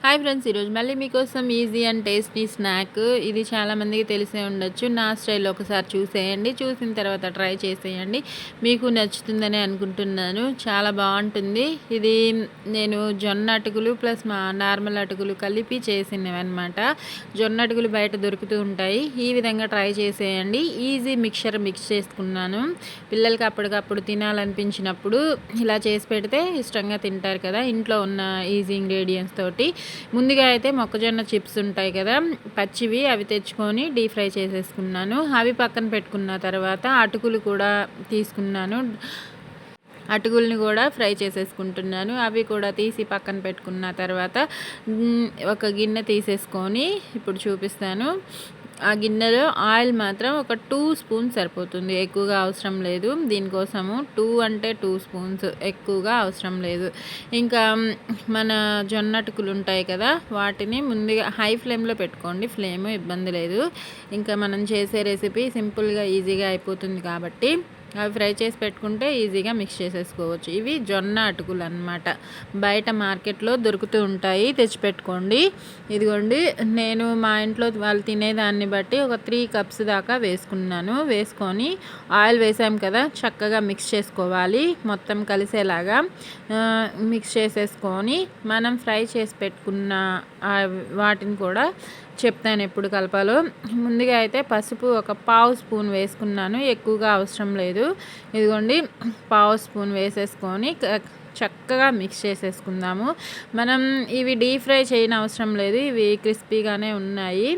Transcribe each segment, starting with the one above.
Hi friends, ఈరోజు మళ్ళీ మీకోసం ఈజీ అండ్ టేస్టీ స్నాక్. ఇది చాలామందికి తెలిసే ఉండొచ్చు. నా స్టైల్లో ఒకసారి చూసేయండి, చూసిన తర్వాత ట్రై చేసేయండి. మీకు నచ్చుతుందని అనుకుంటున్నాను. చాలా బాగుంటుంది. ఇది నేను జొన్న అటుకులు ప్లస్ మా నార్మల్ అటుకులు కలిపి చేసినవి అనమాట. జొన్న అటుకులు బయట దొరుకుతూ ఉంటాయి. ఈ విధంగా ట్రై చేసేయండి. ఈజీ మిక్స్ చేసుకున్నాను. పిల్లలకి అప్పటికప్పుడు తినాలనిపించినప్పుడు ఇలా చేసి పెడితే ఇష్టంగా తింటారు కదా, ఇంట్లో ఉన్న ఈజీ ఇంగ్రీడియంట్స్ తోటి. ముందుగా అయితే మొక్కజొన్న చిప్స్ ఉంటాయి కదా, పచ్చివి, అవి తెచ్చుకొని డీప్ ఫ్రై చేసేసుకున్నాను. అవి పక్కన పెట్టుకున్న తర్వాత అటుకులు కూడా తీసుకున్నాను. అటుకుల్ని కూడా ఫ్రై చేసేసుకుంటున్నాను. అవి కూడా తీసి పక్కన పెట్టుకున్న తర్వాత ఒక గిన్నె తీసేసుకొని ఇప్పుడు చూపిస్తాను. ఆ గిన్నెలో ఆయిల్ మాత్రం ఒక 2 స్పూన్స్ సరిపోతుంది, ఎక్కువగా అవసరం లేదు. దీనికోసము 2 అంటే 2 స్పూన్స్, ఎక్కువగా అవసరం లేదు. ఇంకా మన జొన్న అటుకులు ఉంటాయి కదా, వాటిని ముందుగా హై ఫ్లేమ్లో పెట్టుకోండి, ఫ్లేమ్ ఇబ్బంది లేదు. ఇంకా మనం చేసే రెసిపీ సింపుల్గా ఈజీగా అయిపోతుంది కాబట్టి అవి ఫ్రై చేసి పెట్టుకుంటే ఈజీగా మిక్స్ చేసేసుకోవచ్చు. ఇవి జొన్న అటుకులు అన్నమాట. బయట మార్కెట్లో దొరుకుతూ ఉంటాయి, తెచ్చిపెట్టుకోండి. ఇదిగోండి, నేను మా ఇంట్లో వాళ్ళు తినేదాన్ని బట్టి ఒక 3 కప్స్ దాకా వేసుకున్నాను. వేసుకొని ఆయిల్ వేసాం కదా, చక్కగా మిక్స్ చేసుకోవాలి. మొత్తం కలిసేలాగా మిక్స్ చేసేసుకొని మనం ఫ్రై చేసి పెట్టుకున్న వాటిని కూడా చెప్తాను ఎప్పుడు కలపాలో. ముందుగా అయితే పసుపు ఒక 1/2 స్పూన్ వేసుకున్నాను, ఎక్కువగా అవసరం లేదు. ఇదిగోండి, 1/2 స్పూన్ వేసేసుకొని చక్కగా మిక్స్ చేసేసుకుందాము. మనం ఇవి డీప్ ఫ్రై చేయని అవసరం లేదు, ఇవి క్రిస్పీగానే ఉన్నాయి.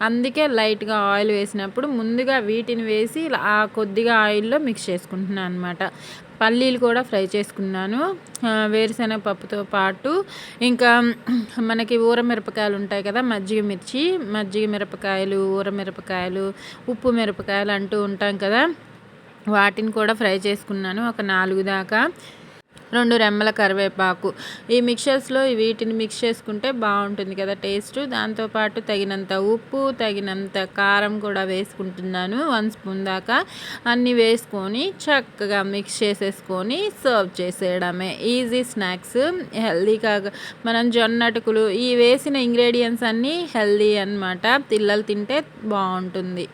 అందుకే లైట్గా ఆయిల్ వేసినప్పుడు ముందుగా వీటిని వేసి ఆ కొద్దిగా ఆయిల్లో మిక్స్ చేసుకుంటున్నాను అనమాట. పల్లీలు కూడా ఫ్రై చేసుకున్నాను, వేరుశనగ పప్పుతో పాటు. ఇంకా మనకి ఊరమిరపకాయలు ఉంటాయి కదా, మజ్జిగ మిరపకాయలు, ఊరమిరపకాయలు, ఉప్పు మిరపకాయలు అంటూ ఉంటాం కదా, వాటిని కూడా ఫ్రై చేసుకున్నాను, ఒక 4 దాకా. 2 రెమ్మల కరివేపాకు. ఈ మిక్చర్స్లో వీటిని మిక్స్ చేసుకుంటే బాగుంటుంది కదా టేస్ట్. దాంతోపాటు తగినంత ఉప్పు, తగినంత కారం కూడా వేసుకుంటున్నాను, 1 స్పూన్ దాకా. అన్నీ వేసుకొని చక్కగా మిక్స్ చేసేసుకొని సర్వ్ చేసేయడమే. ఈజీ స్నాక్స్, హెల్దీగా. మనం జొన్న అటుకులు ఈ వేసిన ఇంగ్రీడియంట్స్ అన్నీ హెల్దీ అన్నమాట. పిల్లలు తింటే బాగుంటుంది.